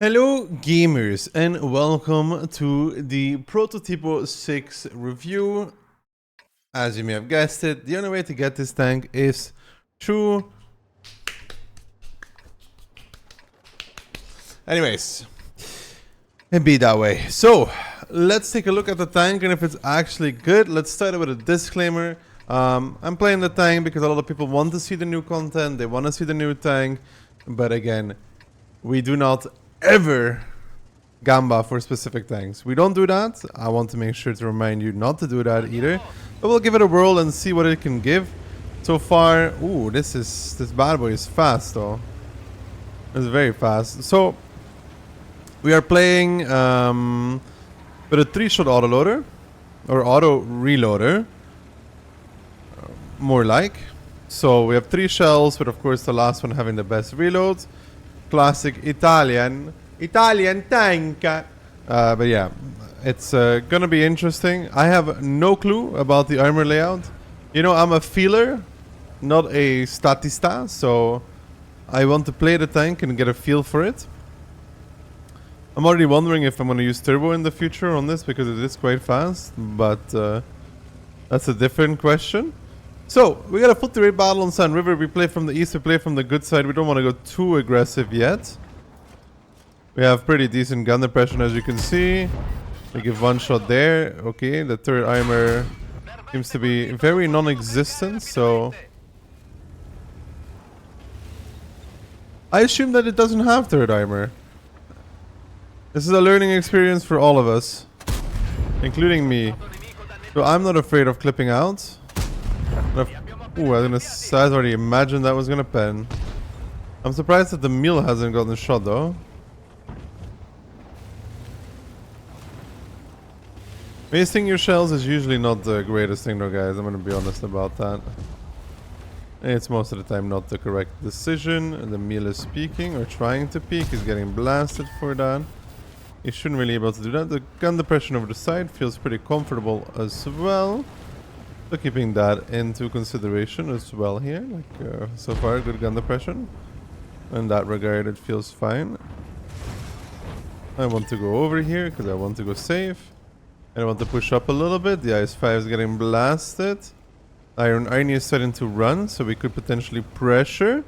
Hello gamers and welcome to the Prototipo 6 review. As you may have guessed it, the only way to get this tank is through... Anyways, it be that way. So, let's take a look at the tank and if it's actually good. Let's start with a disclaimer. I'm playing the tank because a lot of people want to see the new content, they want to see the new tank, but again, we do not ever gamba for specific tanks. We don't do that. I want to make sure to remind you not to do that either. But we'll give it a whirl and see what it can give. So far, ooh, this bad boy is fast though. It's very fast. So we are playing with a 3-shot autoloader or auto reloader, more like. So we have 3 shells, but of course the last one having the best reload. Classic Italian tank. But yeah, it's gonna be interesting. I have no clue about the armor layout. You know, I'm a feeler, not a statista, so I want to play the tank and get a feel for it. I'm already wondering if I'm gonna use turbo in the future on this because it is quite fast, but that's a different question. So, we got a 48 battle on Sun River. We play from the east, we play from the good side. We don't want to go too aggressive yet. We have pretty decent gun depression, as you can see. We give 1 shot there. Okay, the third armor seems to be very non-existent, so... I assume that it doesn't have third armor. This is a learning experience for all of us, including me. So I'm not afraid of clipping out. Ooh, I already imagined that was gonna pen. I'm surprised that the meal hasn't gotten shot though. Wasting your shells is usually not the greatest thing though, guys. I'm gonna be honest about that. It's most of the time not the correct decision. The meal is peeking or trying to peek. He's getting blasted for that. He shouldn't really be able to do that. The gun depression over the side feels pretty comfortable as well. So keeping that into consideration as well here, like so far good gun depression. In that regard it feels fine. I want to go over here because I want to go safe. And I want to push up a little bit. The IS-5 is getting blasted. Iron Arnie is starting to run, so we could potentially pressure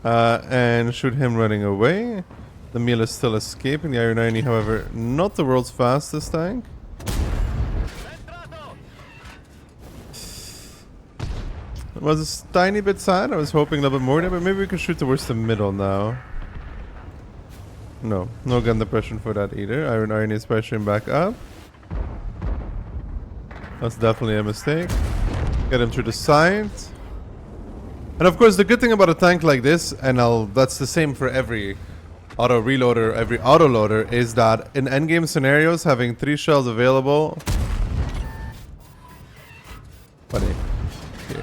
and shoot him running away. The meal is still escaping. The Iron Arnie, however, not the world's fastest tank. It was a tiny bit sad. I was hoping a little bit more there, but maybe we can shoot towards the middle now. No gun depression for that either. Iron Iron is pressuring back up. That's definitely a mistake. Get him through the side. And of course, the good thing about a tank like this, and that's the same for every auto reloader, every autoloader, is that in endgame scenarios, having 3 shells available. Funny.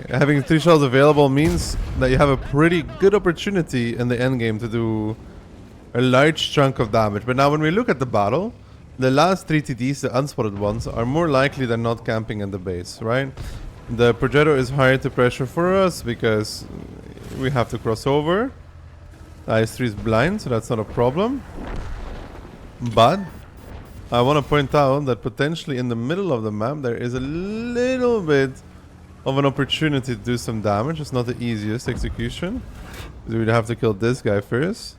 Having 3 shells available means that you have a pretty good opportunity in the endgame to do a large chunk of damage. But now when we look at the battle, the last 3 TDs, the unspotted ones, are more likely than not camping in the base, right? The Progetto is hard to pressure for us because we have to cross over. The IS-3 is blind, so that's not a problem. But I want to point out that potentially in the middle of the map there is a little bit of an opportunity to do some damage. It's not the easiest execution. We'd have to kill this guy first,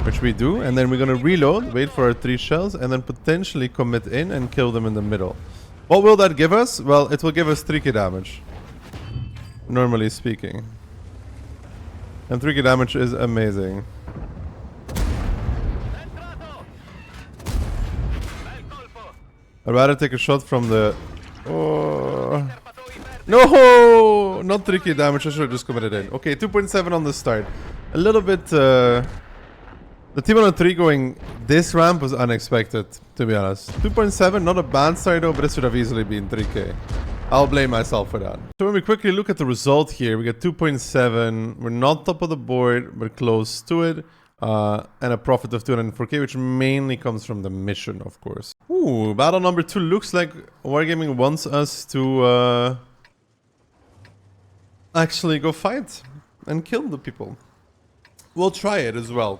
which we do, and then we're gonna reload, wait for our 3 shells, and then potentially commit in and kill them in the middle. What will that give us? Well, it will give us 3k damage, normally speaking. And 3k damage is amazing. I'd rather take a shot from the... Oh... No! Not 3k damage, I should have just committed in. Okay, 2.7 on the start. A little bit... The T103 going this ramp was unexpected, to be honest. 2.7, not a bad start though, but it should have easily been 3k. I'll blame myself for that. So when we quickly look at the result here, we get 2.7. We're not top of the board, but close to it. And a profit of 204k, which mainly comes from the mission, of course. Ooh, battle number 2 looks like Wargaming wants us to actually go fight and kill the people. We'll try it as well.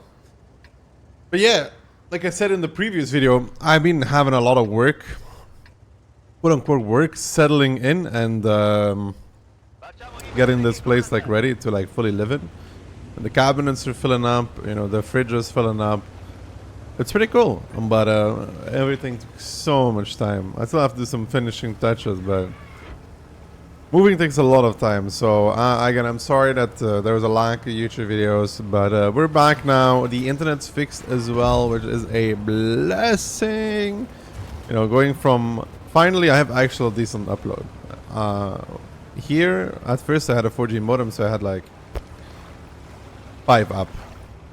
But yeah, like I said in the previous video, I've been having a lot of work, quote unquote work, settling in and getting this place like ready to like fully live in. And the cabinets are filling up, you know, the fridge is filling up. It's pretty cool, but everything took so much time. I still have to do some finishing touches, but moving takes a lot of time. So again, I'm sorry that there was a lack of YouTube videos, but we're back now. The internet's fixed as well, which is a blessing. You know, going from finally, I have actual decent upload. Here at first I had a 4G modem, so I had like 5 up.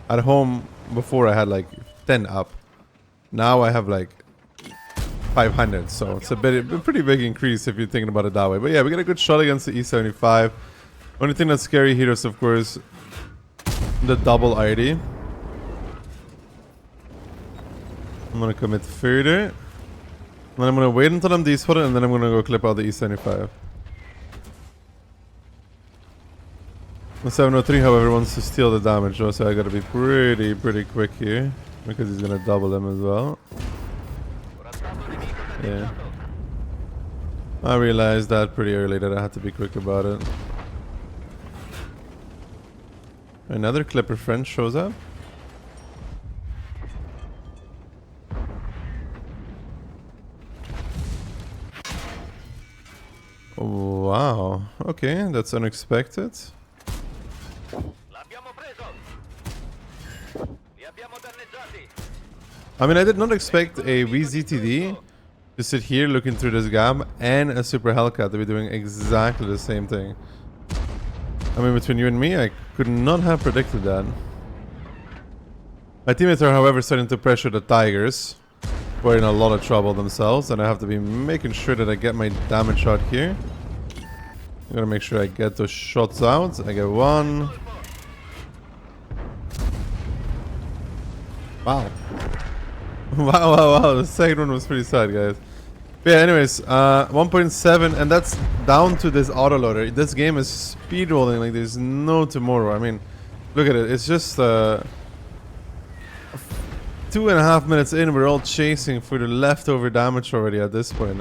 At home before I had like 10 up. Now I have like 500, so it's a pretty big increase if you're thinking about it that way. But yeah, we got a good shot against the E75. Only thing that's scary here is of course the double ID. I'm gonna commit further. And then I'm gonna wait until I'm despotted, and then I'm gonna go clip out the E75. The 703, however, wants to steal the damage, though, so I gotta be pretty quick here. Because he's gonna double them as well. Yeah. I realized that pretty early that I had to be quick about it. Another Clipper friend shows up. Wow. Okay, that's unexpected. I mean, I did not expect a VZTD to sit here looking through this gap and a Super Hellcat to be doing exactly the same thing. I mean, between you and me, I could not have predicted that. My teammates are, however, starting to pressure the Tigers, who are in a lot of trouble themselves, and I have to be making sure that I get my damage shot here. I'm gonna make sure I get those shots out. I get one. Wow. Wow. The second one was pretty sad, guys. But yeah, anyways, 1.7, and that's down to this autoloader. This game is speedrolling like there's no tomorrow. I mean, look at it. It's just 2.5 minutes in, we're all chasing for the leftover damage already at this point.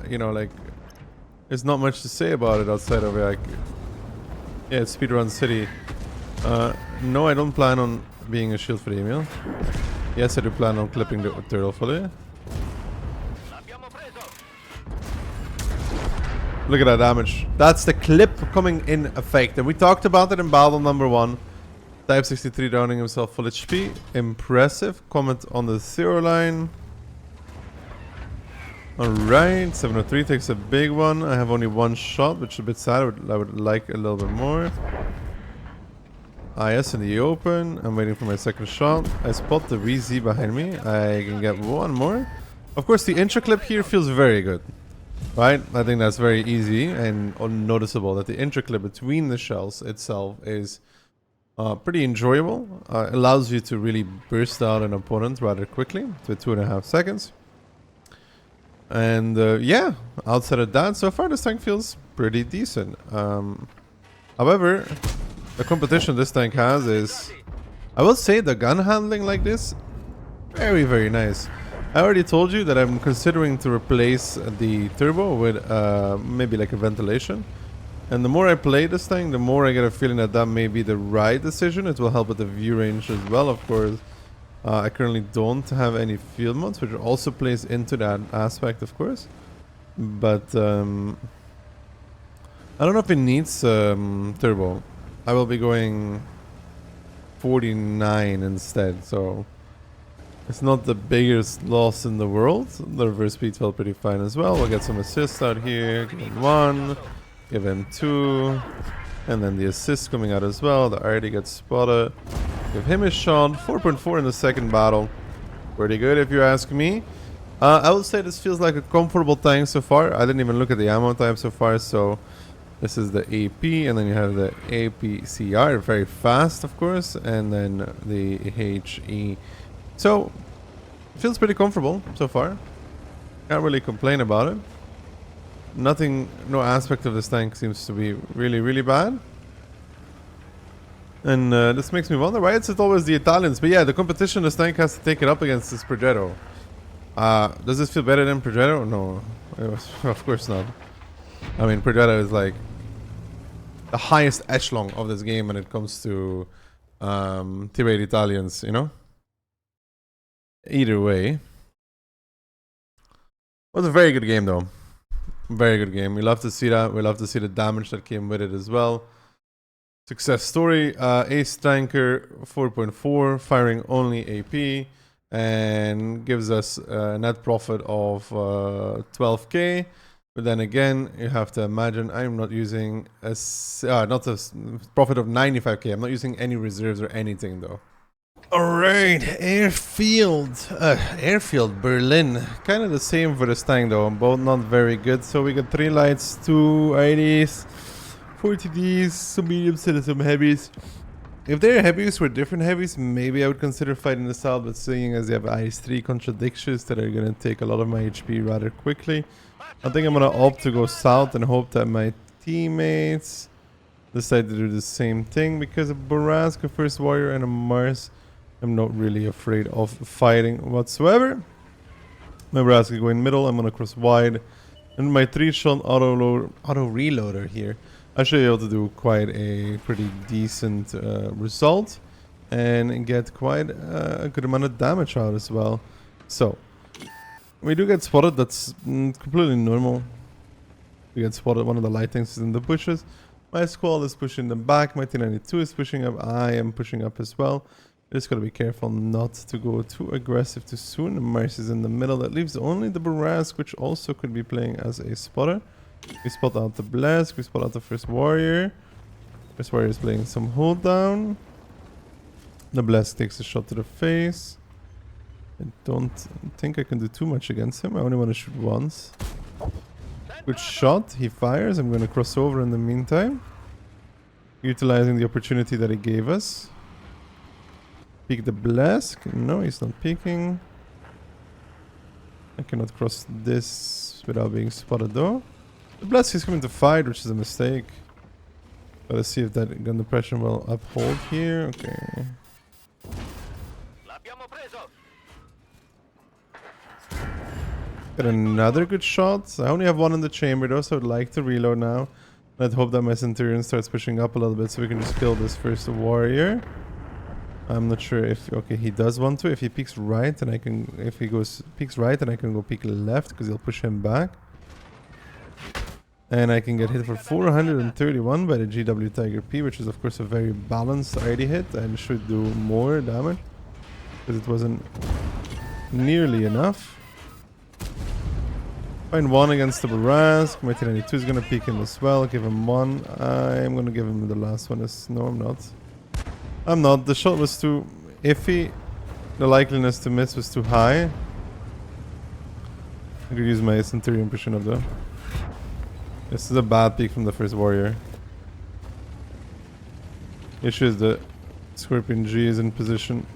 You know, like, there's not much to say about it outside of like, yeah, it's speedrun city. No, I don't plan on being a shield for the email. Yes, I do plan on clipping the turtle fully. Look at that damage. That's the clip coming in effect. And we talked about it in battle number 1. Type 63 downing himself full HP. Impressive. Comment on the 0 line. Alright, 703 takes a big one. I have only one shot, which is a bit sad. I would like a little bit more. IS in the open. I'm waiting for my second shot. I spot the VZ behind me. I can get one more. Of course, the intro clip here feels very good. Right? I think that's very easy and unnoticeable that the intro clip between the shells itself is pretty enjoyable. Allows you to really burst out an opponent rather quickly to 2.5 seconds. And yeah, outside of that, so far this tank feels pretty decent. However, the competition this tank has is, I will say, the gun handling like this, very nice. I already told you that I'm considering to replace the turbo with maybe like a ventilation. And the more I play this thing, the more I get a feeling that that may be the right decision. It will help with the view range as well, of course. I currently don't have any field mods, which also plays into that aspect, of course. But I don't know if it needs turbo. I will be going 49 instead, so it's not the biggest loss in the world. The reverse speed felt pretty fine as well. We'll get some assists out here. Give him 1, give him 2, and then the assist coming out as well. The RD gets spotted. Give him a shot. 4.4 in the second battle. Pretty good if you ask me. I would say this feels like a comfortable tank so far. I didn't even look at the ammo type so far, so this is the AP, and then you have the APCR, very fast of course, and then the HE. So, it feels pretty comfortable so far. Can't really complain about it. No aspect of this tank seems to be really bad. And this makes me wonder why it's always the Italians. But yeah, the competition this tank has to take it up against this Progetto. Does this feel better than Progetto? No, of course not. I mean, Progetto is like the highest echelon of this game when it comes to tier 8 Italians, you know? Either way. It was a very good game though. Very good game. We love to see that. We love to see the damage that came with it as well. Success story. Ace tanker 4.4, firing only AP, and gives us a net profit of 12k. But then again, you have to imagine I'm not using not a profit of 95k. I'm not using any reserves or anything though. Alright, airfield Berlin. Kind of the same for this tank though, both not very good. So we got 3 lights, 2 IDs, 40Ds, some mediums and some heavies. If they're heavies with different heavies, maybe I would consider fighting this out, but seeing as they have IS-3 contradictions that are gonna take a lot of my HP rather quickly, I think I'm gonna opt to go south and hope that my teammates decide to do the same thing, because a Borask, a First Warrior, and a Mars, I'm not really afraid of fighting whatsoever. My Borask is going middle, I'm gonna cross wide, and my 3-shot auto reloader here, I should be able to do quite a pretty decent result and get quite a good amount of damage out as well. So we do get spotted. That's completely normal. We get spotted. One of the light tanks is in the bushes. My squad is pushing them back. My T92 is pushing up. I am pushing up as well. Just gotta be careful not to go too aggressive too soon. Mars is in the middle. That leaves only the Borask, which also could be playing as a spotter. We spot out the Blast. We spot out the First Warrior. First Warrior is playing some hold down. The Blast takes a shot to the face. I don't think I can do too much against him. I only want to shoot once. Good shot. He fires. I'm going to cross over in the meantime, utilizing the opportunity that he gave us. Peek the Blast. No, he's not peeking. I cannot cross this without being spotted though. The Blast is coming to fight, which is a mistake. Gotta see if that gun depression will uphold here. Okay. Got another good shot. I only have one in the chamber though, so I'd like to reload now. I'd hope that my Centurion starts pushing up a little bit so we can just kill this First Warrior. I'm not sure if... Okay, he does want to. If he peeks right, then I can... If he goes peeks right, then I can go peek left, because he'll push him back. And I can get hit for 431 by the GW Tiger P, which is of course a very balanced ID hit and should do more damage, because it wasn't nearly enough. Find one against the Borask. My T92 is going to peek him as well. Give him one. I'm going to give him the last one. No, I'm not. I'm not. The shot was too iffy. The likeliness to miss was too high. I could use my Centurion pushing up though. This is a bad peek from the First Warrior. Issue is the Scorpion G is in position,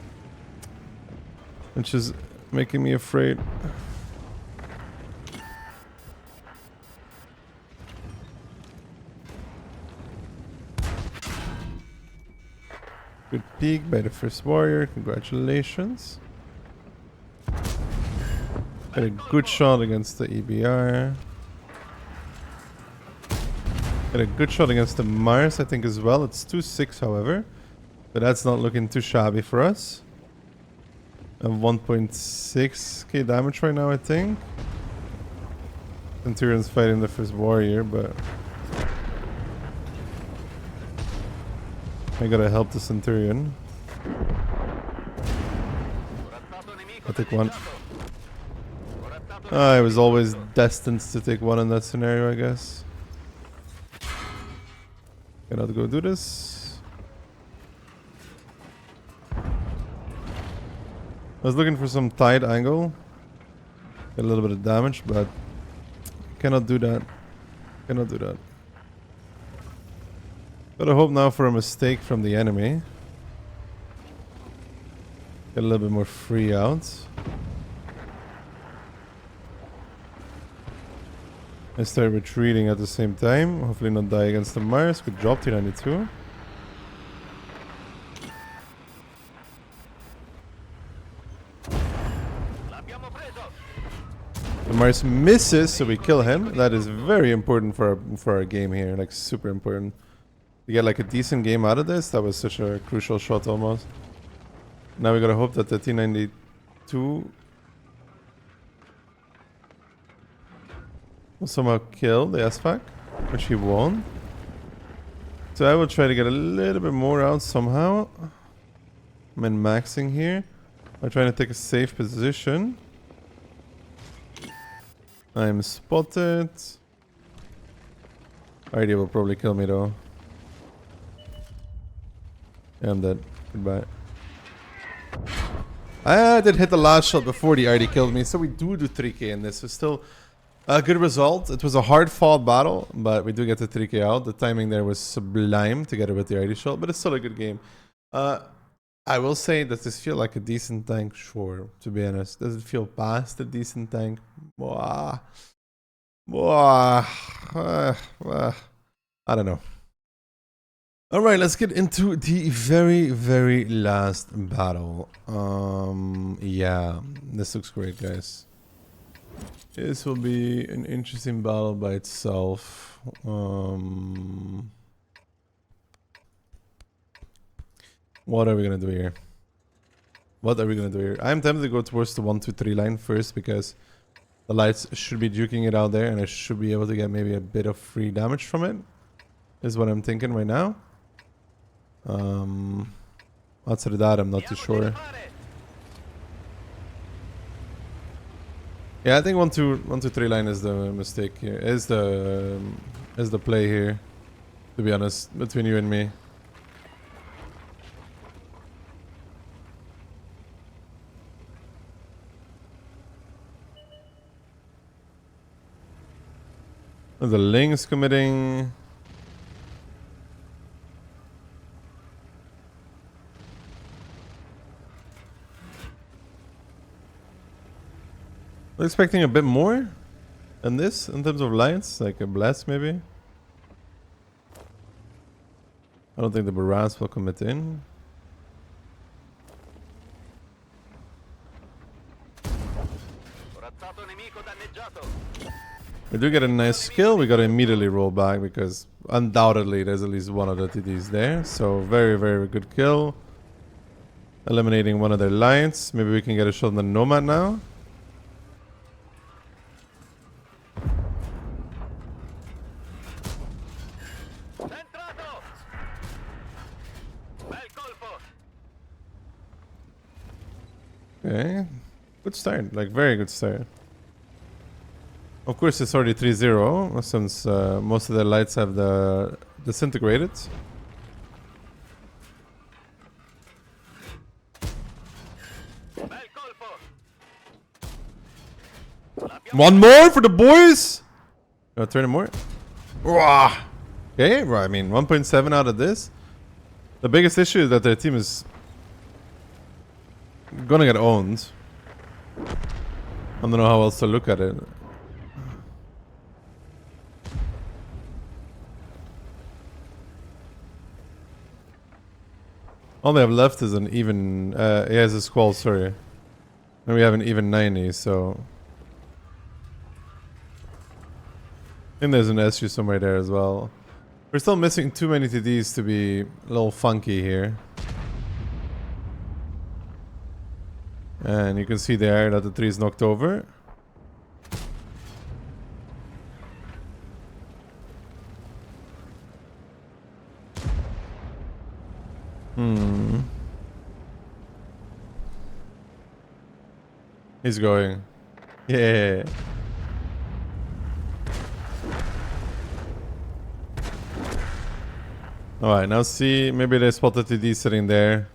which is making me afraid. Good peek by the First Warrior. Congratulations. Got a good shot against the EBR. Got a good shot against the Mars, I think, as well. It's 2-6, however. But that's not looking too shabby for us. I have 1.6k damage right now, I think. Centurion's fighting the First Warrior, but... I gotta help the Centurion. I'll take one. I was always destined to take one in that scenario, I guess. Cannot go do this. I was looking for some tight angle. Get a little bit of damage, but cannot do that. Cannot do that. Gotta hope now for a mistake from the enemy. Get a little bit more free out. I start retreating at the same time. Hopefully not die against the Mars. Good job, T92. The Mars misses, so we kill him. That is very important for our game here. Like, super important. To get like a decent game out of this, that was such a crucial shot almost. Now we gotta hope that the T-92 will somehow kill the SFAC, which he won't. So I will try to get a little bit more out somehow. I'm min-maxing here. I'm trying to take a safe position. I'm spotted. ID will probably kill me though. Yeah, I'm dead. Goodbye. I did hit the last shot before the ID killed me, so we do 3k in this. So still a good result. It was a hard fought battle, but we do get the 3k out. The timing there was sublime together with the ID shot, but it's still a good game. I will say, does this feel like a decent tank? Sure, to be honest. Does it feel past a decent tank? I don't know. Alright, let's get into the very, very last battle. Yeah, this looks great, guys. This will be an interesting battle by itself. What are we gonna do here? What are we gonna do here? I'm tempted to go towards the 1, 2, 3 line first because the lights should be duking it out there and I should be able to get maybe a bit of free damage from it. Is what I'm thinking right now. Outside of that, I'm not too sure. Yeah, I think 1, 2, 3 line is the mistake here. Is the play here, to be honest, between you and me. The Lynx committing. I'm expecting a bit more than this in terms of lines, like a blast maybe. I don't think the Barras will commit in. We do get a nice kill. We gotta immediately roll back because undoubtedly there's at least one of the TDs there. So very, very good kill. Eliminating one of their lines. Maybe we can get a shot on the Nomad now. Okay. Good start. Like, very good start. Of course, it's already 3-0 since most of the lights have the disintegrated. One more for the boys! Turn it more. Okay, well, I mean, 1.7 out of this. The biggest issue is that their team is gonna get owned. I don't know how else to look at it. All they have left is an even... yeah, it's a squall, sorry. And we have an even 90, so... I think there's an SU somewhere there as well. We're still missing too many TDs to be a little funky here. And you can see there that the 3 is knocked over. He's going. Yeah. Alright, now see, maybe they spotted TD sitting there.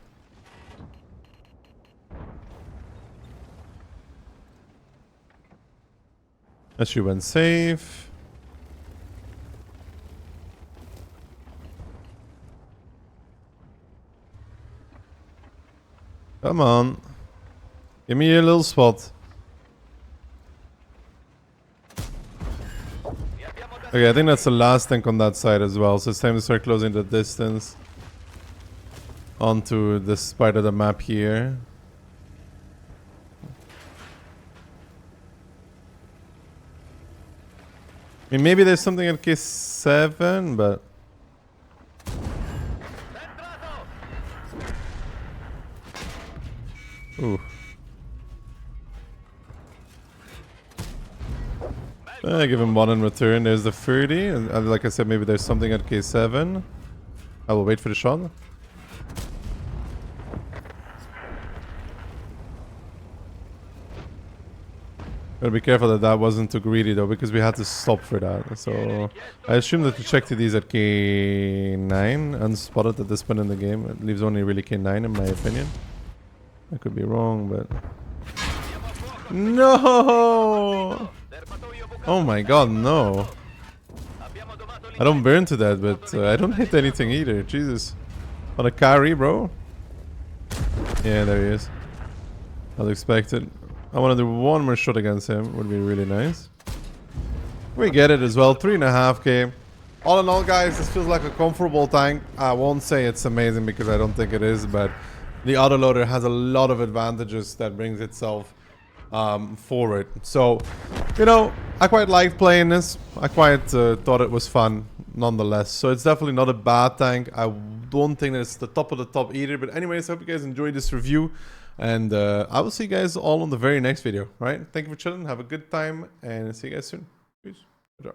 She went safe. Come on. Give me a little spot. Okay, I think that's the last tank on that side as well. So it's time to start closing the distance onto this part of the map here. I mean, maybe there's something at K7, but... Ooh. I give him 1 in return. There's the 30. And like I said, maybe there's something at K7. I will wait for the shot. Gotta be careful that that wasn't too greedy though, because we had to stop for that. So I assume that the check TDs at K9 unspotted at this point in the game. It leaves only really K9 in my opinion. I could be wrong, but... No! Oh my god, no. I don't burn to that, but I don't hit anything either. Jesus. On a carry, bro. Yeah, there he is. I'll expect it. I want to do one more shot against him. Would be really nice. We get it as well. 3.5k. All in all, guys, this feels like a comfortable tank. I won't say it's amazing because I don't think it is, but the autoloader has a lot of advantages that brings itself forward. So, you know, I quite liked playing this. I quite thought it was fun nonetheless. So it's definitely not a bad tank. I don't think that it's the top of the top either. But anyways, I hope you guys enjoyed this review. And I will see you guys all on the very next video. All right? Thank you for chilling. Have a good time. And see you guys soon. Peace. Good job.